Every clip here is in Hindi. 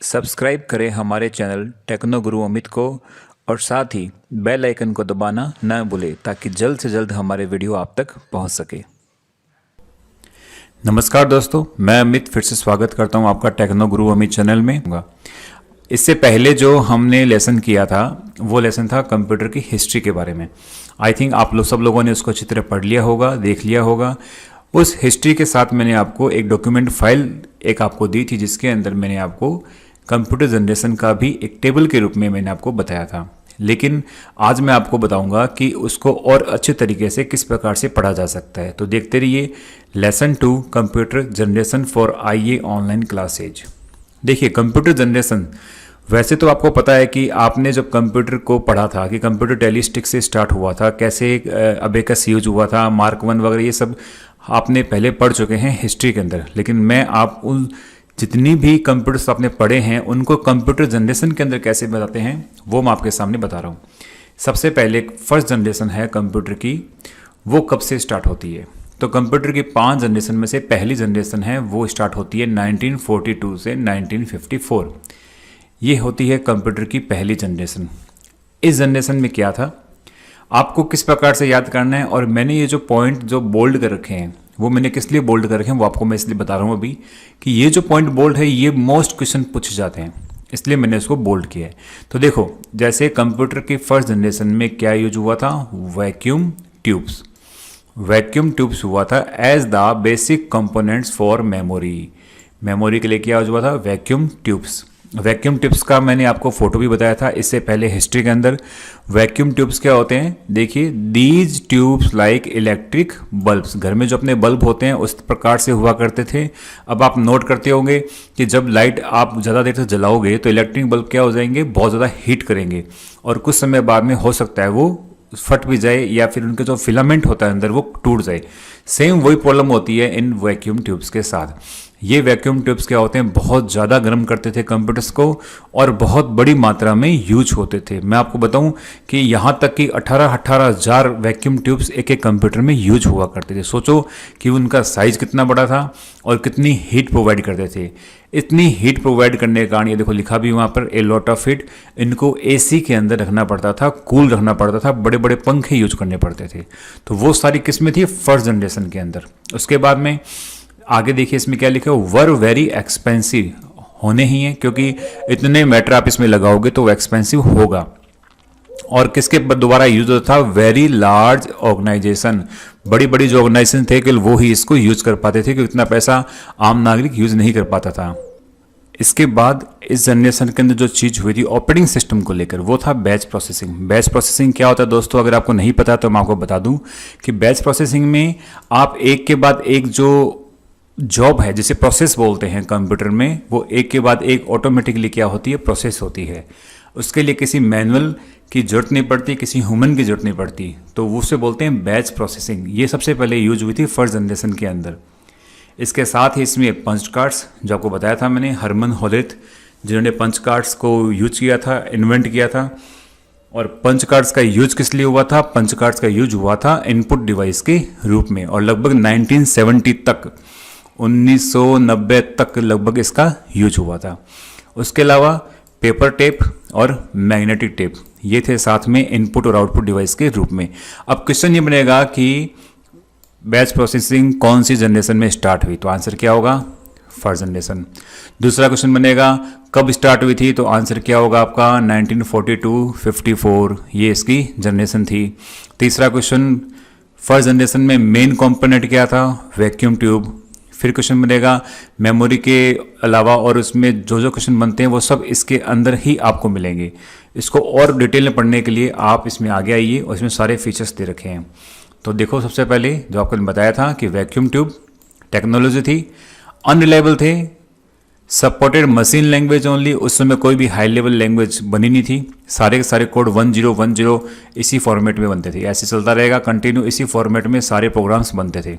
सब्सक्राइब करें हमारे चैनल टेक्नो गुरु अमित को और साथ ही बेल आइकन को दबाना न भूलें ताकि जल्द से जल्द हमारे वीडियो आप तक पहुंच सके। नमस्कार दोस्तों, मैं अमित फिर से स्वागत करता हूं आपका टेक्नो गुरु अमित चैनल में। इससे पहले जो हमने लेसन किया था वो लेसन था कंप्यूटर की हिस्ट्री के बारे में। आई थिंक आप लोग सब लोगों ने उसको अच्छी तरह पढ़ लिया होगा, देख लिया होगा। उस हिस्ट्री के साथ मैंने आपको एक डॉक्यूमेंट फाइल एक आपको दी थी जिसके अंदर मैंने आपको कंप्यूटर जनरेशन का भी एक टेबल के रूप में मैंने आपको बताया था। लेकिन आज मैं आपको बताऊंगा कि उसको और अच्छे तरीके से किस प्रकार से पढ़ा जा सकता है। तो देखते रहिए लेसन 2 कंप्यूटर जनरेशन फॉर आईए ऑनलाइन क्लासेज। देखिए कंप्यूटर जनरेशन, वैसे तो आपको पता है कि आपने जब कंप्यूटर को पढ़ा था कि कंप्यूटर टेलीस्टिक से स्टार्ट हुआ था, कैसे अबेकस यूज हुआ था, मार्क 1 वगैरह, ये सब आपने पहले पढ़ चुके हैं हिस्ट्री के अंदर। लेकिन मैं आप उन जितनी भी कंप्यूटर्स आपने पढ़े हैं उनको कंप्यूटर जनरेशन के अंदर कैसे बताते हैं वो मैं आपके सामने बता रहा हूँ। सबसे पहले फर्स्ट जनरेशन है कंप्यूटर की, वो कब से स्टार्ट होती है? तो कंप्यूटर की 5 जनरेशन में से पहली जनरेशन है वो स्टार्ट होती है 1942 से 1954। ये होती है कंप्यूटर की पहली जनरेशन। इस जनरेशन में क्या था आपको किस प्रकार से याद करना है, और मैंने ये जो पॉइंट जो बोल्ड कर रखे हैं वो मैंने किस लिए बोल्ड कर रखे हैं वो आपको मैं इसलिए बता रहा हूँ अभी कि ये जो पॉइंट बोल्ड है ये मोस्ट क्वेश्चन पूछे जाते हैं, इसलिए मैंने इसको बोल्ड किया है। तो देखो जैसे कंप्यूटर की फर्स्ट जनरेशन में क्या यूज हुआ था, वैक्यूम ट्यूब्स। वैक्यूम ट्यूब्स हुआ था as the basic components for memory. Memory के लिए क्या यूज हुआ था, वैक्यूम ट्यूब्स। वैक्यूम ट्यूब्स का मैंने आपको फोटो भी बताया था इससे पहले हिस्ट्री के अंदर। वैक्यूम ट्यूब्स क्या होते हैं, देखिए these tubes like electric bulbs. घर में जो अपने बल्ब होते हैं उस प्रकार से हुआ करते थे। अब आप नोट करते होंगे कि जब लाइट आप ज़्यादा देर तक जलाओगे तो इलेक्ट्रिक बल्ब क्या हो जाएंगे, बहुत ज़्यादा हीट करेंगे और कुछ समय बाद में हो सकता है वो फट भी जाए या फिर उनके जो फिलामेंट होता है अंदर वो टूट जाए। सेम वही प्रॉब्लम होती है इन वैक्यूम ट्यूब्स के साथ। ये वैक्यूम ट्यूब्स क्या होते हैं, बहुत ज़्यादा गर्म करते थे कंप्यूटर्स को और बहुत बड़ी मात्रा में यूज होते थे। मैं आपको बताऊं कि यहाँ तक कि 18,000 वैक्यूम ट्यूब्स एक एक कंप्यूटर में यूज हुआ करते थे। सोचो कि उनका साइज कितना बड़ा था और कितनी हीट प्रोवाइड करते थे। इतनी हीट प्रोवाइड करने के कारण ये देखो लिखा भी वहाँ पर ए लॉट ऑफ हीट, इनको एसी के अंदर रखना पड़ता था, कूल रखना पड़ता था, बड़े बड़े पंखे यूज करने पड़ते थे। तो वो सारी किस्में थी फर्स्ट जनरेशन के अंदर। उसके बाद में आगे देखिए इसमें क्या लिखा है, वर वेरी एक्सपेंसिव होने ही है क्योंकि इतने मैटर आप इसमें लगाओगे तो वो एक्सपेंसिव होगा। और किसके दोबारा यूज होता था, वेरी लार्ज ऑर्गेनाइजेशन। बड़ी बड़ी जो ऑर्गेनाइजेशन थे कि वो ही इसको यूज कर पाते थे, क्योंकि इतना पैसा आम नागरिक यूज नहीं कर पाता था। इसके बाद इस जनरेशन के अंदर जो चीज़ हुई थी ऑपरेटिंग सिस्टम को लेकर वो था बैच प्रोसेसिंग। बैच प्रोसेसिंग क्या होता है दोस्तों, अगर आपको नहीं पता तो मैं आपको बता दूं कि बैच प्रोसेसिंग में आप एक के बाद एक जो जॉब है जिसे प्रोसेस बोलते हैं कंप्यूटर में, वो एक के बाद एक ऑटोमेटिकली क्या होती है, प्रोसेस होती है। उसके लिए किसी मैनुअल की जरूरत नहीं पड़ती, किसी ह्यूमन की जरूरत नहीं पड़ती, तो वो उसे बोलते हैं बैच प्रोसेसिंग। ये सबसे पहले यूज हुई थी फर्स्ट जनरेशन के अंदर। इसके साथ ही इसमें पंच कार्ड्स, जो आपको बताया था मैंने, हरमन होलिथ जिन्होंने पंच कार्ड्स को यूज किया था, इन्वेंट किया था। और पंच कार्ड्स का यूज किस लिए हुआ था, पंच कार्ड्स का यूज हुआ था इनपुट डिवाइस के रूप में, और लगभग 1970 तक 1990 तक लगभग इसका यूज हुआ था। उसके अलावा पेपर टेप और मैग्नेटिक टेप ये थे साथ में इनपुट और आउटपुट डिवाइस के रूप में। अब क्वेश्चन ये बनेगा कि बैच प्रोसेसिंग कौन सी जनरेशन में स्टार्ट हुई, तो आंसर क्या होगा, फर्स्ट जनरेशन। दूसरा क्वेश्चन बनेगा कब स्टार्ट हुई थी, तो आंसर क्या होगा आपका 1942-54, ये इसकी जनरेशन थी। तीसरा क्वेश्चन फर्स्ट जनरेशन में मेन कंपोनेंट क्या था, वैक्यूम ट्यूब। फिर क्वेश्चन बनेगा मेमोरी के अलावा, और उसमें जो जो क्वेश्चन बनते हैं वो सब इसके अंदर ही आपको मिलेंगे। इसको और डिटेल में पढ़ने के लिए आप इसमें आगे आइए और इसमें सारे फीचर्स दे रखे हैं। तो देखो सबसे पहले जो आपको बताया था कि वैक्यूम ट्यूब टेक्नोलॉजी थी, अनरिलायबल थे, सपोर्टेड मशीन लैंग्वेज ओनली। उस समय कोई भी हाई लेवल लैंग्वेज बनी नहीं थी, सारे के सारे कोड 1010 इसी फॉर्मेट में बनते थे। ऐसे चलता रहेगा कंटिन्यू, इसी फॉर्मेट में सारे प्रोग्राम्स बनते थे।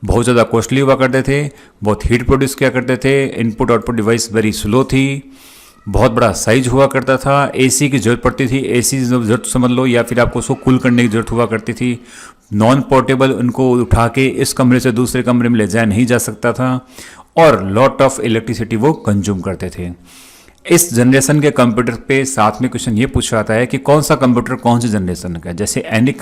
बहुत ज़्यादा कॉस्टली हुआ करते थे, बहुत हीट प्रोड्यूस किया करते थे, input output device very slow थी। बहुत बड़ा साइज हुआ करता था, एसी की ज़रूरत पड़ती थी, एसी ज़रूरत समझ लो, या फिर आपको उसको कूल करने की ज़रूरत हुआ करती थी। नॉन पोर्टेबल, उनको उठा के इस कमरे से दूसरे कमरे में ले जाया नहीं जा सकता था, और लॉट ऑफ इलेक्ट्रिसिटी वो कंज्यूम करते थे। इस जनरेशन के कंप्यूटर पे साथ में क्वेश्चन ये पूछा जाता है कि कौन सा कंप्यूटर कौन सी जनरेशन का है। जैसे एनिक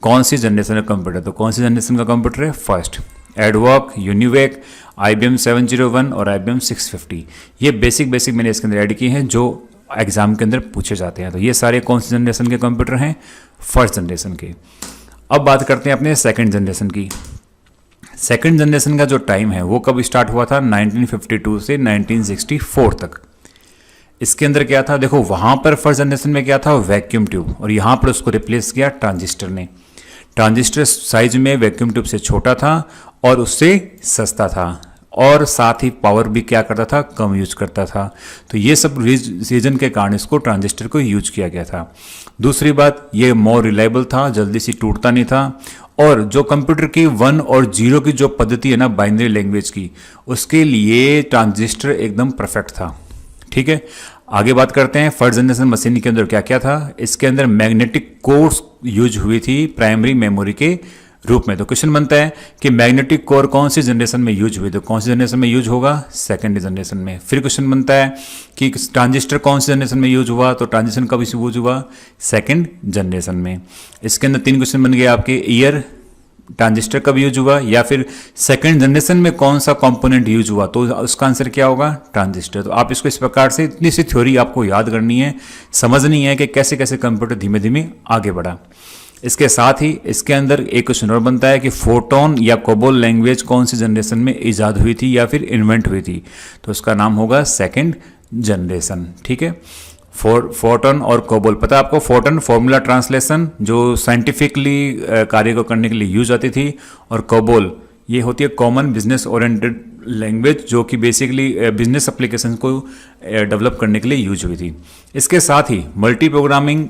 कौन सी जनरेशन का कंप्यूटर, तो कौन सी जनरेशन का कंप्यूटर है, फर्स्ट। एडवॉक, यूनिवेक, IBM 701 और IBM 650, ये बेसिक मैंने इसके अंदर ऐड किए हैं जो एग्जाम के अंदर पूछे जाते हैं। तो ये सारे कौन सी जनरेशन के कंप्यूटर हैं, फर्स्ट जनरेशन के। अब बात करते हैं अपने सेकंड जनरेशन की। सेकंड जनरेशन का जो टाइम है वो कब स्टार्ट हुआ था, 1952 से 1964 तक। इसके अंदर क्या था, देखो वहाँ पर फर्स्ट जनरेशन में क्या था, वैक्यूम ट्यूब, और यहाँ पर उसको रिप्लेस किया ट्रांजिस्टर ने। ट्रांजिस्टर साइज में वैक्यूम ट्यूब से छोटा था और उससे सस्ता था, और साथ ही पावर भी क्या करता था, कम यूज करता था। तो ये सब रीजन के कारण इसको ट्रांजिस्टर को यूज किया गया था। दूसरी बात, ये मोर रिलायबल था, जल्दी से टूटता नहीं था, और जो कंप्यूटर की 1 और 0 की जो पद्धति है ना बाइनरी लैंग्वेज की, उसके लिए ट्रांजिस्टर एकदम परफेक्ट था। ठीक है, आगे बात करते हैं फर्स्ट जनरेशन मशीन के अंदर क्या क्या था। इसके अंदर मैग्नेटिक कोर्स यूज हुई थी प्राइमरी मेमोरी के रूप में। तो क्वेश्चन बनता है कि मैग्नेटिक कोर कौन सी जनरेशन में यूज हुई, तो कौन सी जनरेशन में यूज होगा, सेकंड जनरेशन में। फिर क्वेश्चन बनता है कि ट्रांजिस्टर कौन सी जनरेशन में यूज हुआ, तो ट्रांजिस्टर कब यूज हुआ, सेकंड जनरेशन में। इसके अंदर 3 क्वेश्चन बन गए आपके, ईयर, ट्रांजिस्टर कब यूज हुआ, या फिर सेकंड जनरेशन में कौन सा कंपोनेंट यूज हुआ, तो उसका आंसर क्या होगा, ट्रांजिस्टर। तो आप इसको इस प्रकार से इतनी सी थ्योरी आपको याद करनी है, समझनी है कि कैसे कैसे कंप्यूटर धीमे धीमे आगे बढ़ा। इसके साथ ही इसके अंदर एक क्वेश्चन और बनता है कि फोटोन या कोबोल लैंग्वेज कौन सी जनरेशन में इजाद हुई थी या फिर इन्वेंट हुई थी, तो उसका नाम होगा सेकंड जनरेशन। ठीक है, फोटोन और कोबोल, पता है आपको, फोटोन फॉर्मूला ट्रांसलेशन जो साइंटिफिकली कार्य को करने के लिए यूज आती थी, और कोबोल ये होती है कॉमन बिजनेस ओरिएंटेड लैंग्वेज जो कि बेसिकली बिजनेस एप्लीकेशन को डेवलप करने के लिए यूज हुई थी। इसके साथ ही मल्टी प्रोग्रामिंग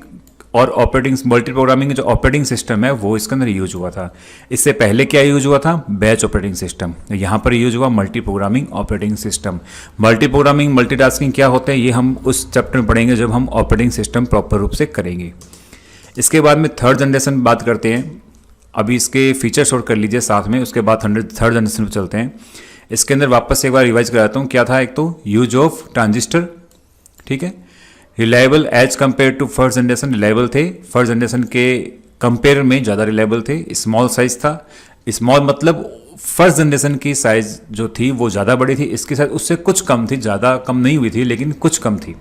जो ऑपरेटिंग सिस्टम है वो इसके अंदर यूज हुआ था। इससे पहले क्या यूज हुआ था, बैच ऑपरेटिंग सिस्टम, यहाँ पर यूज हुआ multi programming operating system. Multi programming multitasking क्या होते हैं ये हम उस चैप्टर में पढ़ेंगे जब हम ऑपरेटिंग सिस्टम प्रॉपर रूप से करेंगे। इसके बाद में थर्ड जनरेशन बात करते हैं। अभी इसके फीचर शॉर्ट कर लीजिए साथ में, उसके बाद थर्ड जनरेशन पर चलते हैं। इसके अंदर वापस से एक बार रिवाइज कराता हूँ, क्या था, एक तो यूज ऑफ ट्रांजिस्टर, ठीक है, reliable as compare to first generation, reliable थे, फर्स्ट जनरेशन के कंपेयर में ज़्यादा रिलायबल थे। स्मॉल साइज था, स्मॉल मतलब फर्स्ट जनरेशन की साइज जो थी वो ज़्यादा बड़ी थी, इसकी साइज उससे कुछ कम थी, ज़्यादा कम नहीं हुई थी लेकिन कुछ कम थी।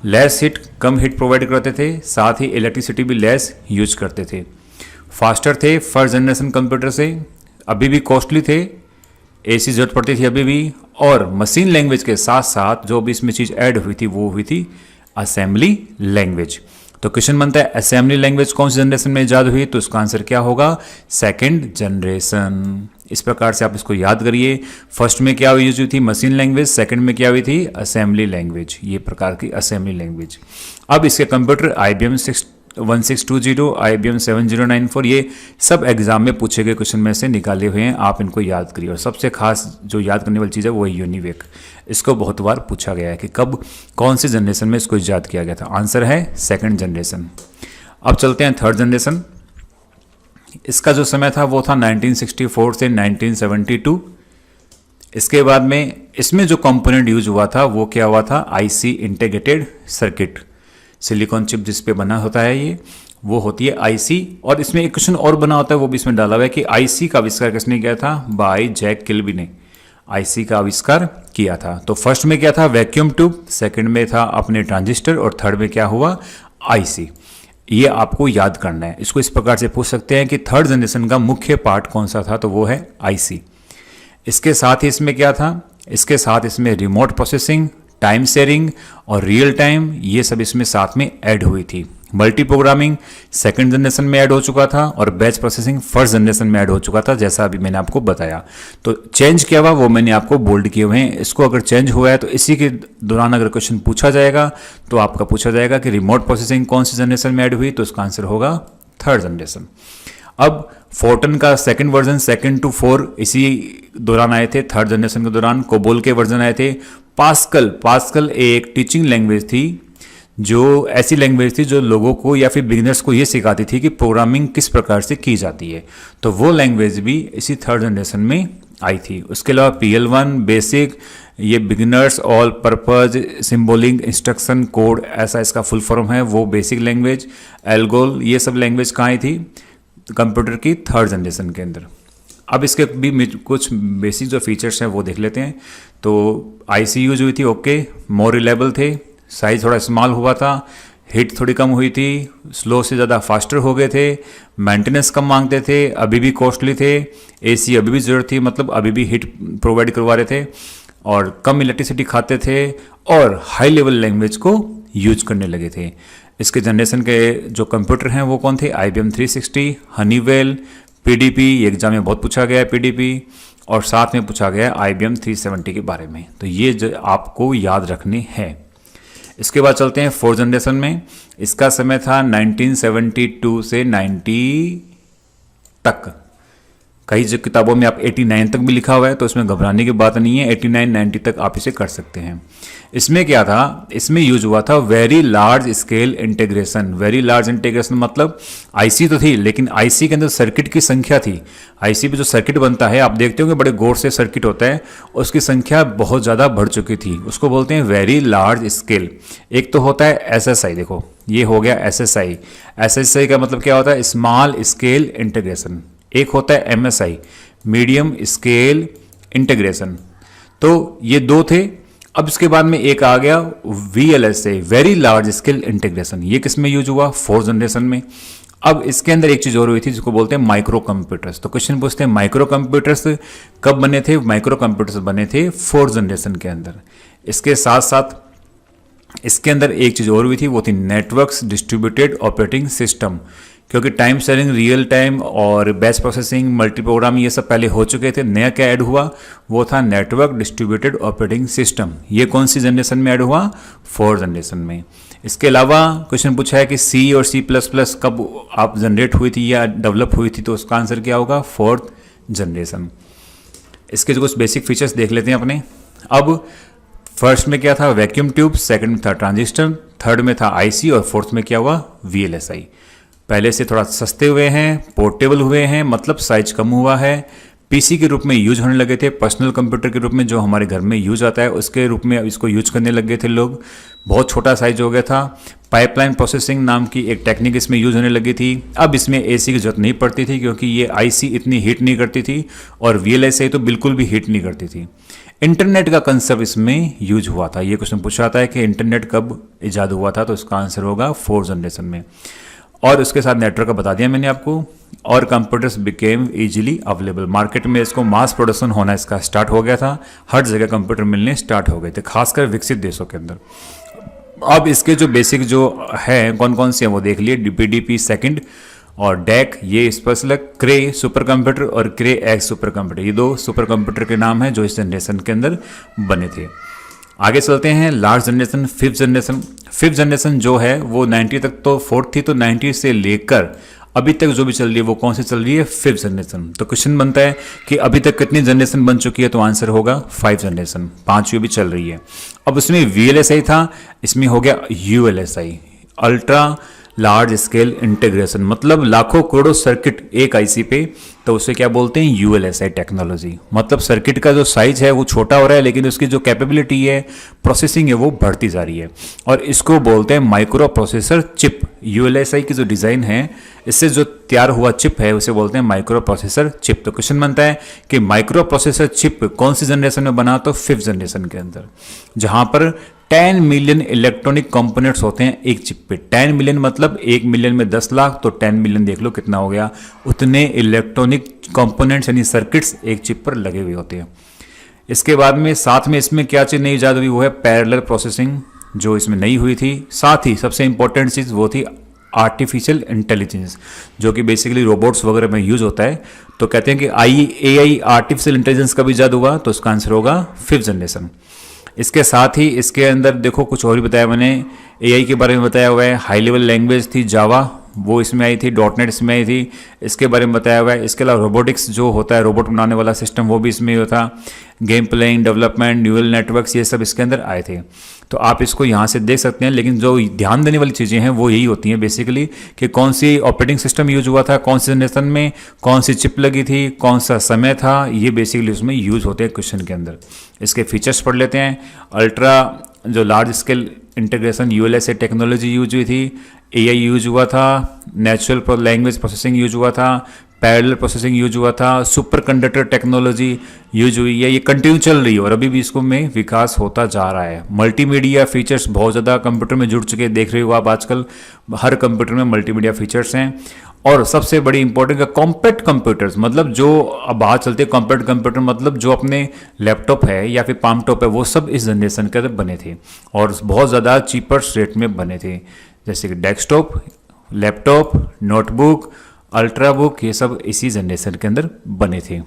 लेस हिट, कम हिट प्रोवाइड करते थे, साथ ही इलेक्ट्रिसिटी भी लेस यूज करते थे। फास्टर थे फर्स्ट जनरेशन कंप्यूटर से, अभी भी कॉस्टली थे, एसी जरूरत पड़ती थी अभी भी, और मशीन लैंग्वेज के साथ साथ जो भी इसमें चीज़ ऐड हुई थी वो हुई थी असेंबली लैंग्वेज। तो क्वेश्चन बनता है असेंबली लैंग्वेज कौन सी जनरेशन में इजाद हुई, तो इसका आंसर क्या होगा, सेकंड जनरेशन। इस प्रकार से आप इसको याद करिए, फर्स्ट में क्या यूज हुई थी, मशीन लैंग्वेज, सेकंड में क्या हुई थी, असेंबली लैंग्वेज, ये प्रकार की असेंबली लैंग्वेज। अब इसके कंप्यूटर IBM 1620, IBM 7094, ये सब एग्जाम में पूछे गए क्वेश्चन में से निकाले हुए हैं, आप इनको याद करिए। और सबसे खास जो याद करने वाली चीज़ है वो है यूनिवेक, इसको बहुत बार पूछा गया है कि कब कौन सी जनरेशन में इसको ईजाद किया गया था, आंसर है सेकंड जनरेशन। अब चलते हैं थर्ड जनरेशन। इसका जो समय था वो था 1964 से 1972। इसके बाद में इसमें जो कंपोनेंट यूज हुआ था वो क्या हुआ था, IC integrated circuit, silicon chip जिस पे बना होता है ये, वो होती है IC। और इसमें एक क्वेश्चन और बना होता है वो भी इसमें डाला हुआ है कि IC का आविष्कार किसने किया था, बाय जैक किल्बी ने IC का आविष्कार किया था। तो फर्स्ट में क्या था, वैक्यूम ट्यूब, सेकंड में था अपने ट्रांजिस्टर, और थर्ड में क्या हुआ, IC। ये आपको याद करना है। इसको इस प्रकार से पूछ सकते हैं कि थर्ड जनरेशन का मुख्य पार्ट कौन सा था, तो वो है IC। इसके साथ ही इसमें क्या था, इसके साथ इसमें रिमोट प्रोसेसिंग, टाइम शेयरिंग और रियल टाइम, ये सब इसमें साथ में ऐड हुई थी। मल्टी प्रोग्रामिंग सेकंड जनरेशन में ऐड हो चुका था, और बैच प्रोसेसिंग फर्स्ट जनरेशन में ऐड हो चुका था, जैसा अभी मैंने आपको बताया। तो चेंज क्या हुआ वो मैंने आपको बोल्ड किए हुए हैं। इसको अगर चेंज हुआ है तो इसी के दौरान अगर क्वेश्चन पूछा जाएगा तो आपका पूछा जाएगा कि रिमोट प्रोसेसिंग कौन सी जनरेशन में ऐड हुई, तो इसका आंसर होगा थर्ड जनरेशन। अब फोर्टन का सेकंड वर्जन 2 to 4 इसी दौरान आए थे, थर्ड जनरेशन के दौरान। कोबोल के वर्जन आए थे पास्कल एक टीचिंग लैंग्वेज थी, जो ऐसी लैंग्वेज थी जो लोगों को या फिर बिगिनर्स को ये सिखाती थी कि प्रोग्रामिंग किस प्रकार से की जाती है। तो वो लैंग्वेज भी इसी थर्ड जनरेशन में आई थी। उसके अलावा PL1 बेसिक, ये beginners all purpose symbolic instruction code, ऐसा इसका फुल फॉर्म है, वो बेसिक लैंग्वेज। एल्गोल, ये सब लैंग्वेज कहाँ आई थी? कंप्यूटर की थर्ड जनरेशन के अंदर। अब इसके भी कुछ बेसिक जो फीचर्स हैं वो देख लेते हैं। तो ICU जो थी ओके, मोर रिलायबल थे, साइज थोड़ा स्मॉल हुआ था, हिट थोड़ी कम हुई थी, स्लो से ज़्यादा फास्टर हो गए थे, मेंटेनेंस कम मांगते थे, अभी भी कॉस्टली थे, AC अभी भी ज़रूरत थी, मतलब अभी भी हिट प्रोवाइड करवा रहे थे, और कम इलेक्ट्रिसिटी खाते थे, और हाई लेवल लैंग्वेज को यूज करने लगे थे। इसके जनरेशन के जो कंप्यूटर हैं वो कौन थे? IBM 360, हनीवेल, PDP, ये एग्जाम में बहुत पूछा गया है PDP, और साथ में पूछा गया है IBM 370 के बारे में। तो ये आपको याद रखने हैं। इसके बाद चलते हैं फोर्थ जनरेशन में। इसका समय था 1972 से 90 तक। कई जो किताबों में आप 89 तक भी लिखा हुआ है, तो इसमें घबराने की बात नहीं है, 89-90 तक आप इसे कर सकते हैं। इसमें क्या था? इसमें यूज हुआ था very large scale integration. Very large integration मतलब IC तो थी, लेकिन IC के अंदर सर्किट की संख्या थी। IC पे जो सर्किट बनता है, आप देखते होंगे बड़े गौर से सर्किट होता है, उसकी संख्या बहुत ज़्यादा बढ़ चुकी थी, उसको बोलते हैं वेरी लार्ज स्केल। एक तो होता है SSI, देखो ये हो गया SSI। SSI का मतलब क्या होता है? Small scale integration. एक होता है MSI, मीडियम स्केल इंटीग्रेशन। तो ये दो थे। अब इसके बाद में एक आ गया VLSI, very large scale integration. ये किस में यूज हुआ? फोर्थ जनरेशन में। अब इसके अंदर एक चीज और हुई थी जिसको बोलते हैं माइक्रो कंप्यूटर्स। तो क्वेश्चन पूछते हैं माइक्रो कंप्यूटर्स कब बने थे? माइक्रो कंप्यूटर्स बने थे फोर्थ जनरेशन के अंदर। इसके साथ साथ इसके अंदर एक चीज और हुई थी, वो थी नेटवर्क्स डिस्ट्रीब्यूटेड ऑपरेटिंग सिस्टम। क्योंकि टाइम शेयरिंग, रियल टाइम और बैच प्रोसेसिंग, मल्टी प्रोग्राम, ये सब पहले हो चुके थे। नया क्या ऐड हुआ? वो था नेटवर्क डिस्ट्रीब्यूटेड ऑपरेटिंग सिस्टम। ये कौन सी जनरेशन में ऐड हुआ? फोर्थ जनरेशन में। इसके अलावा क्वेश्चन पूछा है कि C और C++ कब आप जनरेट हुई थी या डेवलप हुई थी, तो उसका आंसर क्या होगा? Fourth generation. इसके जो कुछ बेसिक फीचर्स देख लेते हैं अपने। अब फर्स्ट में क्या था? वैक्यूम ट्यूब, सेकंड में था ट्रांजिस्टर, थर्ड में था IC, और फोर्थ में क्या हुआ? VLSI। पहले से थोड़ा सस्ते हुए हैं, पोर्टेबल हुए हैं, मतलब साइज कम हुआ है, PC के रूप में यूज होने लगे थे, पर्सनल कंप्यूटर के रूप में जो हमारे घर में यूज आता है उसके रूप में इसको यूज करने लगे थे लोग। बहुत छोटा साइज हो गया था। पाइपलाइन प्रोसेसिंग नाम की एक टेक्निक इसमें यूज होने लगी थी। अब इसमें AC की जरूरत नहीं पड़ती थी, क्योंकि ये IC इतनी हीट नहीं करती थी, और VLSI तो बिल्कुल भी हीट नहीं करती थी। इंटरनेट का कंसेप्ट इसमें यूज हुआ था। ये क्वेश्चन पूछा जाता है कि इंटरनेट कब इजाद हुआ था, तो इसका आंसर होगा फोर्थ जनरेशन में। और उसके साथ नेटवर्क का बता दिया मैंने आपको। और computers became easily available. Market में इसको मास प्रोडक्शन होना इसका स्टार्ट हो गया था, हर जगह कंप्यूटर मिलने स्टार्ट हो गए थे, खासकर विकसित देशों के अंदर। अब इसके जो बेसिक जो है कौन कौन से हैं वो देख लिए। PDP सेकंड और DEC, ये स्पेशल क्रे सुपर कंप्यूटर और क्रे एक्स सुपर कंप्यूटर, ये दो सुपर कंप्यूटर के नाम हैं जो इस जनरेशन के अंदर बने थे। आगे चलते हैं last generation, fifth generation. Fifth generation जो है वो 90 तक तो फोर्थ थी, तो 90 से लेकर अभी तक जो भी चल रही है वो कौन सी चल रही है? Fifth generation. तो क्वेश्चन बनता है कि अभी तक कितनी जनरेशन बन चुकी है, तो आंसर होगा 5 जनरेशन, 5वीं भी चल रही है। अब उसमें VLSI था, इसमें हो गया ULSI, ultra large scale integration, मतलब लाखों करोड़ों सर्किट एक IC पे, तो उसे क्या बोलते हैं? ULSI technology. मतलब सर्किट का जो साइज है वो छोटा हो रहा है, लेकिन उसकी जो कैपेबिलिटी है, प्रोसेसिंग है, वो बढ़ती जा रही है, और इसको बोलते हैं माइक्रो प्रोसेसर चिप। ULSI की जो डिज़ाइन है, इससे जो तैयार हुआ चिप है उसे बोलते हैं माइक्रो प्रोसेसर चिप। तो क्वेश्चन बनता है कि माइक्रो प्रोसेसर चिप कौन सी जनरेशन में बना? तो फिफ्थ जनरेशन के अंदर, जहां पर 10 मिलियन इलेक्ट्रॉनिक कंपोनेंट्स होते हैं एक चिप पे। 10 मिलियन मतलब 1 मिलियन में 10 लाख, तो 10 मिलियन देख लो कितना हो गया। उतने इलेक्ट्रॉनिक कंपोनेंट्स यानी सर्किट्स एक चिप पर लगे हुए होते हैं। इसके बाद में साथ में इसमें क्या चीज़ नई ईजाद हुई? वो है पैरेलल प्रोसेसिंग, जो इसमें नई हुई थी। साथ ही सबसे इंपॉर्टेंट चीज़ वो थी आर्टिफिशियल इंटेलिजेंस, जो कि बेसिकली रोबोट्स वगैरह में यूज होता है। तो कहते हैं कि AI आर्टिफिशियल इंटेलिजेंस का भी ईजाद हुआ, तो इसका आंसर होगा फिफ्थ जनरेशन। इसके साथ ही इसके अंदर देखो कुछ और भी बताया मैंने, AI के बारे में बताया हुआ है। हाई लेवल लैंग्वेज थी जावा, वो इसमें आई थी, .NET इसमें आई थी, इसके बारे में बताया हुआ है। इसके अलावा रोबोटिक्स जो होता है, रोबोट बनाने वाला सिस्टम, वो भी इसमें ही होता। Game playing, development, neural networks, ये सब इसके अंदर आए थे। तो आप इसको यहाँ से देख सकते हैं, लेकिन जो ध्यान देने वाली चीज़ें हैं वो यही होती हैं बेसिकली कि कौन सी ऑपरेटिंग सिस्टम यूज हुआ था, कौन सी जनरेशन में, कौन सी चिप लगी थी, कौन सा समय था, ये बेसिकली उसमें यूज होते हैं क्वेश्चन के अंदर। इसके फीचर्स पढ़ लेते हैं। अल्ट्रा जो large scale integration ULSA technology use हुई थी, AI यूज हुआ था, नेचुरल लैंग्वेज प्रोसेसिंग यूज हुआ था, पैरेलल प्रोसेसिंग यूज हुआ था, सुपर कंडक्टर टेक्नोलॉजी यूज हुई है। ये कंटिन्यू चल रही है और अभी भी इसको में विकास होता जा रहा है। मल्टीमीडिया फीचर्स बहुत ज़्यादा कंप्यूटर में जुड़ चुके हैं, देख रहे हो आप आजकल हर कंप्यूटर में मल्टीमीडिया फीचर्स हैं। और सबसे बड़ी इंपॉर्टेंट कॉम्पैक्ट कंप्यूटर्स, मतलब जो अब बात चलते हैं कॉम्पैक्ट कंप्यूटर, मतलब जो अपने लैपटॉप है या फिर पाम टॉप है, वो सब इस जनरेशन के अंदर बने थे और बहुत ज़्यादा चीपर रेट में बने थे। जैसे कि desktop, laptop, notebook, ultra book, ये सब इसी जनरेशन के अंदर बने थे।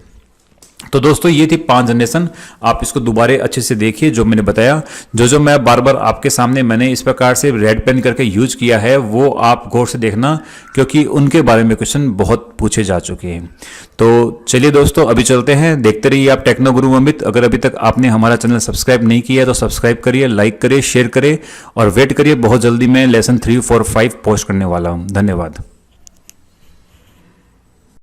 तो दोस्तों ये थी 5 जनरेशन। आप इसको दोबारा अच्छे से देखिए, जो मैंने बताया, जो मैं बार बार आपके सामने मैंने इस प्रकार से रेड पेन करके यूज किया है, वो आप गौर से देखना, क्योंकि उनके बारे में क्वेश्चन बहुत पूछे जा चुके हैं। तो चलिए दोस्तों, अभी चलते हैं, देखते रहिए आप टेक्नो गुरु अमित। अगर अभी तक आपने हमारा चैनल सब्सक्राइब नहीं किया तो सब्सक्राइब करिए, लाइक करिए, शेयर करिए और वेट करिए। बहुत जल्दी मैं लेसन 3, 4, 5 पोस्ट करने वाला हूँ। धन्यवाद।